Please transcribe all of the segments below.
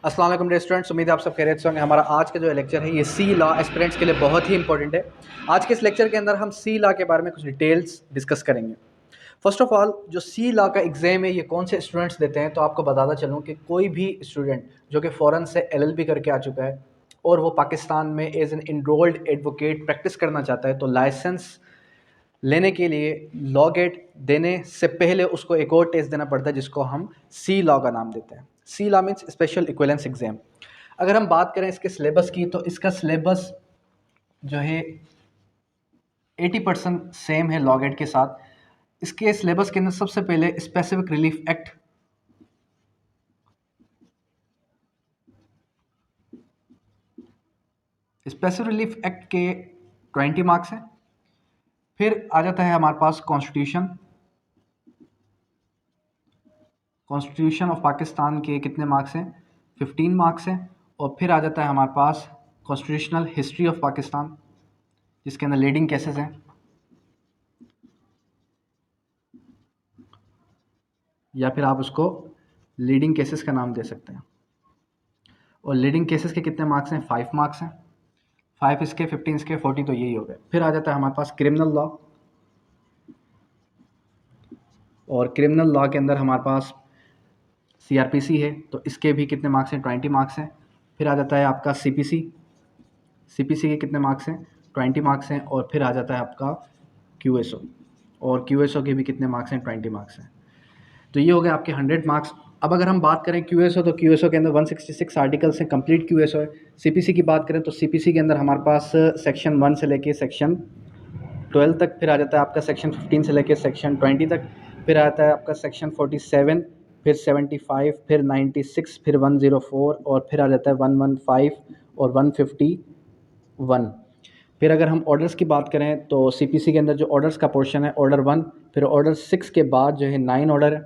अस्सलाम वालेकुम dear students, उम्मीद है आप सब खैरियत से होंगे। हमारा आज का जो लेक्चर है ये सी लॉ एस्पिरेंट्स के लिए बहुत ही इंपॉर्टेंट है। आज के इस लेक्चर के अंदर हम सी लॉ के बारे में कुछ डिटेल्स डिस्कस करेंगे। फर्स्ट ऑफ ऑल, जो सी लॉ का एग्ज़ाम है ये कौन से स्टूडेंट्स देते हैं, तो आपको बताता चलूँ कि कोई भी स्टूडेंट जो कि फ़ॉरेन से LLB करके आ चुका है और वो पाकिस्तान में as an enrolled advocate practice करना चाहता है, तो लाइसेंस लेने के लिए लॉ गेट देने से पहले उसको एक और टेस्ट देना पड़ता है जिसको हम सी लॉ का नाम देते हैं। C law means special equivalence exam. अगर हम बात करें इसके सिलेबस की, तो इसका सिलेबस जो है 80% सेम है लॉ गेट के साथ। इसके सिलेबस के अंदर सबसे पहले specific relief act, specific relief act के 20 मार्क्स हैं। फिर आ जाता है हमारे पास कॉन्स्टिट्यूशन ऑफ पाकिस्तान के कितने मार्क्स हैं, 15 मार्क्स हैं। और फिर आ जाता है हमारे पास कॉन्स्टिट्यूशनल हिस्ट्री ऑफ पाकिस्तान, जिसके अंदर लीडिंग केसेस हैं, या फिर आप उसको लीडिंग केसेस का नाम दे सकते हैं। और लीडिंग केसेस के कितने मार्क्स हैं, 5 मार्क्स हैं। 5 इसके, 15 इसके, 40 तो यही हो गए। फिर आ जाता है हमारे पास क्रिमिनल लॉ, और क्रिमिनल लॉ के अंदर हमारे पास CRPC है, तो इसके भी कितने मार्क्स हैं, 20 मार्क्स हैं। फिर आ जाता है आपका CPC के कितने मार्क्स हैं, 20 मार्क्स हैं। और फिर आ जाता है आपका QSO, और QSO के भी कितने मार्क्स हैं, 20 मार्क्स हैं। तो ये हो गए आपके 100 मार्क्स। अब अगर हम बात करें QSO, तो QSO के अंदर 166 आर्टिकल्स हैं, कंप्लीट QSO है। CPC की बात करें तो CPC के अंदर हमारे पास सेक्शन 1 से लेके सेक्शन 12 तक, फिर आ जाता है आपका सेक्शन 15 से लेके सेक्शन 20 तक, फिर आता है आपका सेक्शन 47, फिर 75, फिर 96, फिर 104, और फिर आ जाता है 115 और 151। फिर अगर हम ऑर्डर्स की बात करें तो CPC के अंदर जो ऑर्डर्स का पोर्शन है, ऑर्डर 1, फिर ऑर्डर 6 के बाद जो है 9 ऑर्डर है,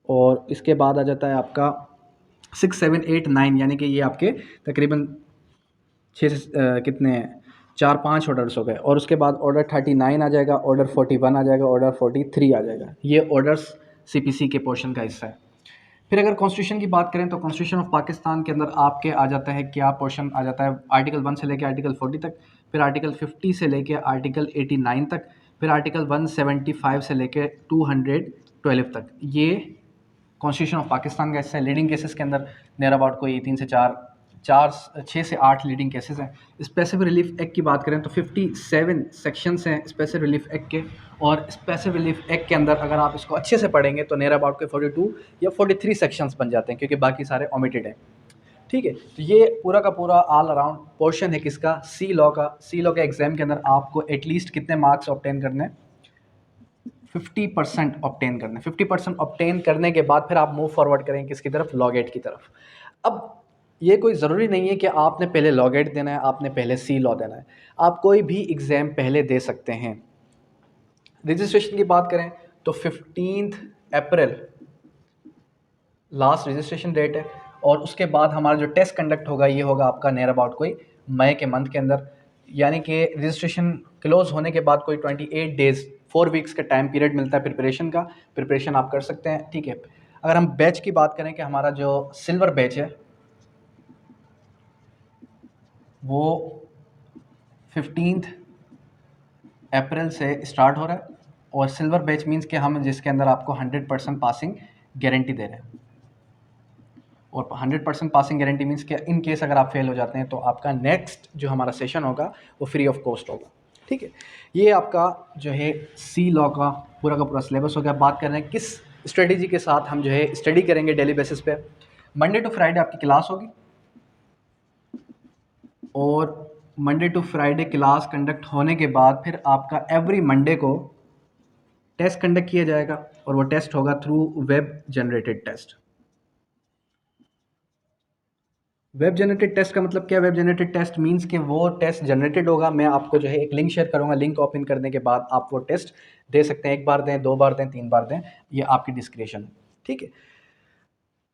और इसके बाद आ जाता है आपका 6, 7, 8, 9, यानी कि ये आपके तकरीबन 6 से कितने 4-5 ऑर्डर्स हो गए। और उसके बाद ऑर्डर 39 आ जाएगा, ऑर्डर 41 आ जाएगा, ऑर्डर 43 आ जाएगा। ये ऑर्डर्स CPC के पोर्शन का हिस्सा है। फिर अगर कॉन्स्टिट्यूशन की बात करें तो कॉन्स्टिट्यूशन ऑफ पाकिस्तान के अंदर आपके आ जाता है क्या पोर्शन आ जाता है, आर्टिकल 1 से लेकर आर्टिकल 40 तक, फिर आर्टिकल 50 से लेकर आर्टिकल 89 तक, फिर आर्टिकल 175 से लेकर 212 तक। ये कॉन्स्टिट्यूशन ऑफ पाकिस्तान का हिस्सा है। लीडिंग केसेस के अंदर नियर अबाउट कोई 3 से 6 से 8 लीडिंग केसेस हैं। स्पेसिफिक रिलीफ एक्ट की बात करें तो 57 सेक्शंस हैं स्पेसिफिक रिलीफ एक्ट के, और स्पेसिफिक रिलीफ एक्ट के अंदर अगर आप इसको अच्छे से पढ़ेंगे तो नियर अबाउट के 42 या 43 सेक्शंस बन जाते हैं, क्योंकि बाकी सारे ओमिटेड हैं। ठीक है, तो ये पूरा का पूरा ऑल अराउंड पोर्शन है किसका, सी लॉ का। सी लॉ के एग्जाम के अंदर आपको एटलीस्ट कितने मार्क्स ऑब्टेन करने हैं, 50% ऑब्टेन करने। 50% ऑब्टेन करने के बाद फिर आप मूव फॉरवर्ड करें किसकी तरफ, लॉ गेट की तरफ। अब ये कोई ज़रूरी नहीं है कि आपने पहले लॉ गेट देना है, आपने पहले सी लॉ देना है। आप कोई भी एग्ज़ाम पहले दे सकते हैं। रजिस्ट्रेशन की बात करें तो 15 अप्रैल लास्ट रजिस्ट्रेशन डेट है, और उसके बाद हमारा जो टेस्ट कंडक्ट होगा ये होगा आपका नियर अबाउट कोई मई के मंथ के अंदर, यानी कि रजिस्ट्रेशन क्लोज होने के बाद कोई 28 डेज़ 4 वीक्स का टाइम पीरियड मिलता है प्रिपरेशन का। प्रिपरेशन आप कर सकते हैं। ठीक है, अगर हम बैच की बात करें कि हमारा जो सिल्वर बैच है वो 15 अप्रैल से स्टार्ट हो रहा है, और सिल्वर बैच मीन्स कि हम जिसके अंदर आपको 100% पासिंग गारंटी दे रहे हैं। और 100% पासिंग गारंटी मीन्स कि इन केस अगर आप फेल हो जाते हैं तो आपका नेक्स्ट जो हमारा सेशन होगा वो फ्री ऑफ कॉस्ट होगा। ठीक है, ये आपका जो है सी लॉ का पूरा सिलेबस हो गया। बात कर रहे हैं किस स्ट्रेटेजी के साथ हम जो है स्टडी करेंगे डेली बेसिस पे। मंडे टू फ्राइडे आपकी क्लास होगी, और Monday to Friday class conduct होने के बाद फिर आपका एवरी मंडे को टेस्ट कंडक्ट किया जाएगा, और वो टेस्ट होगा through web generated test. Web generated test का मतलब क्या है, वेब जनरेटेड टेस्ट मींस कि वो टेस्ट जनरेटेड होगा। मैं आपको जो है एक लिंक शेयर करूंगा, लिंक ओपन करने के बाद आप वो टेस्ट दे सकते हैं। 1 बार दें, 2 बार दें, 3 बार दें, ये आपकी डिस्क्रिप्शन है। ठीक है,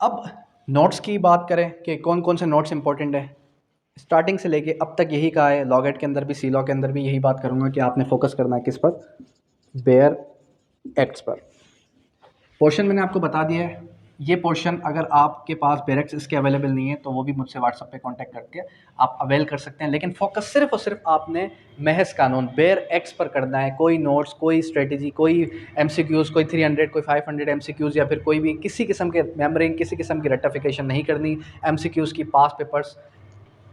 अब नोट्स की बात करें कि कौन कौन से नोट्स इंपॉर्टेंट है, स्टार्टिंग से लेके अब तक यही कहा है। लॉ गेट के अंदर भी, सी लॉ के अंदर भी यही बात करूंगा कि आपने फोकस करना है किस पर, बेयर एक्ट्स पर। पोर्शन मैंने आपको बता दिया है, ये पोर्शन अगर आपके पास बैरक्स इसके अवेलेबल नहीं है तो वो भी मुझसे व्हाट्सएप पे कांटेक्ट करके आप अवेल कर सकते हैं। लेकिन फोकस सिर्फ और सिर्फ आपने महज कानून बेर एक्स पर करना है। कोई नोट्स, कोई स्ट्रेटजी, कोई एमसीक्यूज़, कोई 300, कोई 500 एमसीक्यूज़ या फिर कोई भी किसी किस्म के मेमोरिंग, किसी किस्म की रेक्टिफिकेशन नहीं करनी। एमसीक्यूज़ की पास पेपर्स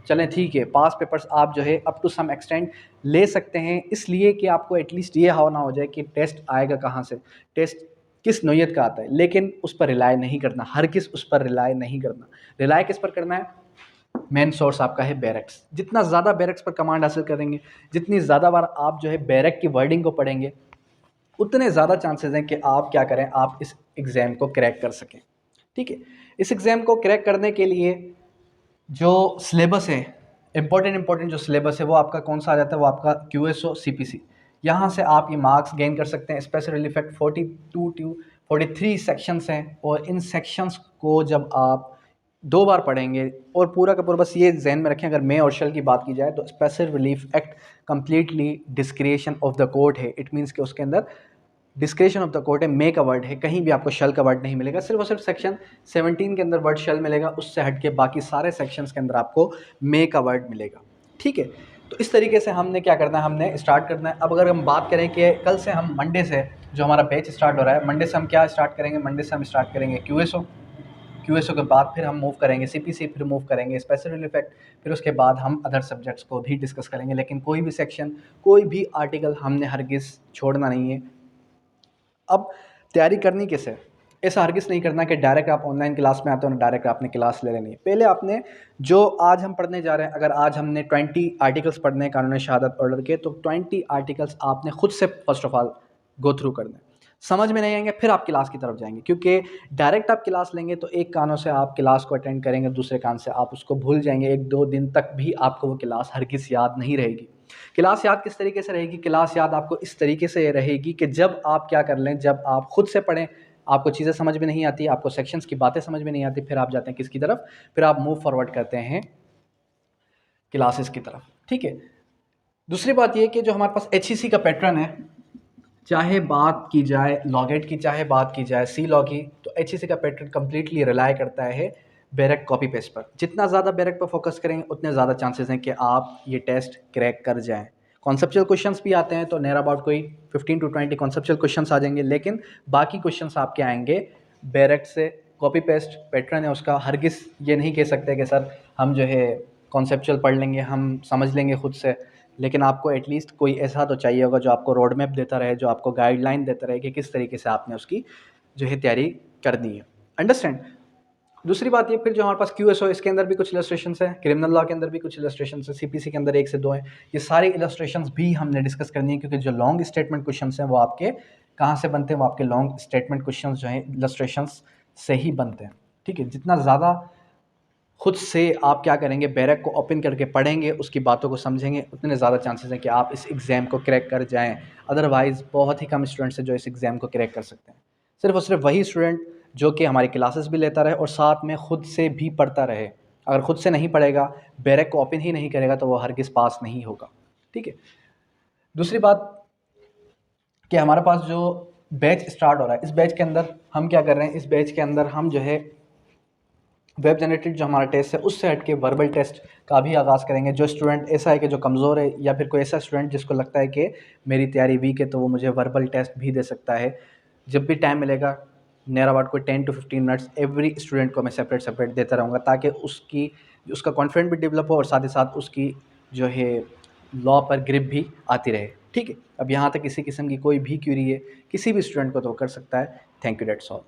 चलें ठीक है, पास पेपर्स आप जो है अप टू सम एक्सटेंट ले सकते हैं, इसलिए कि आपको एटलीस्ट ये ना हो जाए कि टेस्ट आएगा कहाँ से, टेस्ट किस नौइयत का आता है। लेकिन उस पर रिलाय नहीं करना, हर किस उस पर रिलाय नहीं करना। रिलाय किस पर करना है? मेन सोर्स आपका है बैरक्स। जितना ज़्यादा बैरक्स पर कमांड हासिल करेंगे, जितनी ज़्यादा बार आप जो है बैरक की वर्डिंग को पढ़ेंगे, उतने ज़्यादा चांसेस हैं कि आप क्या करें, आप इस एग्ज़ाम को क्रैक कर सकें। ठीक है, इस एग्ज़ाम को क्रैक करने के लिए जो सिलेबस है, इंपॉर्टेंट जो सिलेबस है वो आपका कौन सा आ जाता है, वो आपका QSO CPC। यहाँ से आप ये मार्क्स गेन कर सकते हैं। Special relief effect 42 to 43 sections हैं, और इन सेक्शंस को जब आप 2 बार पढ़ेंगे, और पूरा का पूरा बस ये जहन में रखें, अगर मे और शल की बात की जाए तो special relief act completely डिस्क्रिएशन of the court है। इट मीन्स कि उसके अंदर डिस्क्रिएशन ऑफ द कोर्ट है, मे का वर्ड है, कहीं भी आपको शल का वर्ड नहीं मिलेगा। सिर्फ और सिर्फ सेक्शन 17 के अंदर वर्ड शल मिलेगा, उससे हट के बाकी सारे सेक्शंस के अंदर आपको मे का वर्ड मिलेगा। ठीक है, तो इस तरीके से हमने क्या करना है, हमने स्टार्ट करना है। अब अगर हम बात करें कि कल से हम मंडे से जो हमारा बैच स्टार्ट हो रहा है, मंडे से हम क्या स्टार्ट करेंगे? मंडे से हम स्टार्ट करेंगे QSO के बाद फिर हम मूव करेंगे CPC, फिर मूव करेंगे स्पेशल रिलीफ एक्ट, फिर उसके बाद हम अदर सब्जेक्ट्स को भी डिस्कस करेंगे। लेकिन कोई भी सेक्शन, कोई भी आर्टिकल हमने हरगिज़ छोड़ना नहीं है। अब तैयारी करनी कैसे? ऐसा हरगिज़ नहीं करना कि डायरेक्ट आप ऑनलाइन क्लास में आते हो ना डायरेक्ट आपने क्लास ले लेनी है। पहले आपने जो आज हम पढ़ने जा रहे हैं, अगर आज हमने 20 आर्टिकल्स पढ़ने हैं कानून शहादत ऑर्डर के, तो 20 आर्टिकल्स आपने खुद से first of all go through करने हैं। समझ में नहीं आएंगे फिर आप क्लास की तरफ जाएंगे, क्योंकि डायरेक्ट आप क्लास लेंगे तो एक कानों से आप क्लास को अटेंड करेंगे, दूसरे कान से आप उसको भूल जाएंगे। 1-2 दिन तक भी आपको वो क्लास हरगिज़ याद नहीं रहेगी। क्लास याद किस तरीके से रहेगी? क्लास याद आपको इस तरीके से रहेगी कि जब आप क्या कर लें, जब आप खुद से पढ़ें, आपको चीज़ें समझ में नहीं आती, आपको सेक्शंस की बातें समझ में नहीं आती, फिर आप जाते हैं किसकी तरफ? फिर आप मूव फॉरवर्ड करते हैं क्लासेस की तरफ। ठीक है, दूसरी बात ये कि जो हमारे पास HEC का पैटर्न है, चाहे बात की जाए लॉगेट की, चाहे बात की जाए सी लॉ की, तो HEC का पैटर्न कंप्लीटली रिलाय करता है बैरक कॉपी पेस्ट पर। जितना ज़्यादा बैरक पर फोकस करेंगे उतने ज़्यादा चांसेस हैं कि आप ये टेस्ट क्रैक कर जाएं। कॉन्सेप्चुअल क्वेश्चंस भी आते हैं तो नियर अबाउट कोई 15 to 20 कॉन्सेप्चुअल क्वेश्चंस आ जाएंगे, लेकिन बाकी क्वेश्चंस आपके आएंगे बैरक से। कॉपी पेस्ट पैटर्न है उसका, हरगिज़ ये नहीं कह सकते कि सर हम जो है कॉन्सेप्चुअल पढ़ लेंगे, हम समझ लेंगे खुद से। लेकिन आपको एटलीस्ट कोई ऐसा तो चाहिए होगा जो आपको रोड मैप देता रहे, जो आपको गाइडलाइन देता रहे कि किस तरीके से आपने उसकी जो है तैयारी करनी है। अंडरस्टैंड? दूसरी बात ये, फिर जो हमारे पास QSO, इसके अंदर भी कुछ इलस्ट्रेशंस हैं, क्रिमिनल लॉ के अंदर भी कुछ इलस्ट्रेशंस हैं, CPC के अंदर 1 से 2 हैं। ये सारी इलस्ट्रेशंस भी हमने डिस्कस करनी है, क्योंकि जो लॉन्ग स्टेटमेंट क्वेश्चंस हैं वो आपके कहाँ से बनते हैं? वो आपके लॉन्ग स्टेटमेंट क्वेश्चंस जो हैं इलस्ट्रेशंस से ही बनते हैं। ठीक है, जितना ज़्यादा खुद से आप क्या करेंगे, बैरक को ओपन करके पढ़ेंगे, उसकी बातों को समझेंगे, उतने ज़्यादा चांसेस हैं कि आप इस एग्ज़ाम को क्रैक कर जाएं। अदरवाइज़ बहुत ही कम स्टूडेंट्स हैं जो इस एग्ज़ाम को क्रैक कर सकते हैं। सिर्फ और सिर्फ वही स्टूडेंट जो कि हमारी क्लासेस भी लेता रहे और साथ में खुद से भी पढ़ता रहे। अगर खुद से नहीं पढ़ेगा, बैरक को ओपन ही नहीं करेगा, तो वो हरगिज़ पास नहीं होगा। ठीक है, दूसरी बात कि हमारे पास जो बैच स्टार्ट हो रहा है, इस बैच के अंदर हम क्या कर रहे हैं? इस बैच के अंदर हम जो है वेब जनरेटेड जो हमारा टेस्ट है उससे हट के वर्बल टेस्ट का भी आगाज़ करेंगे। जो स्टूडेंट ऐसा है कि जो कमज़ोर है, या फिर कोई ऐसा स्टूडेंट जिसको लगता है कि मेरी तैयारी वीक है, तो वो मुझे वर्बल टेस्ट भी दे सकता है। जब भी टाइम मिलेगा, नियर अबाउट कोई 10 to 15 मिनट्स एवरी स्टूडेंट को मैं सेपरेट देता रहूँगा, ताकि उसका कॉन्फिडेंस भी डेवलप हो और साथ ही साथ उसकी जो है लॉ पर ग्रिप भी आती रहे। ठीक है, अब यहाँ तक किसी किस्म की कोई भी क्यूरी है किसी भी स्टूडेंट को तो कर सकता है। Thank you, that's all.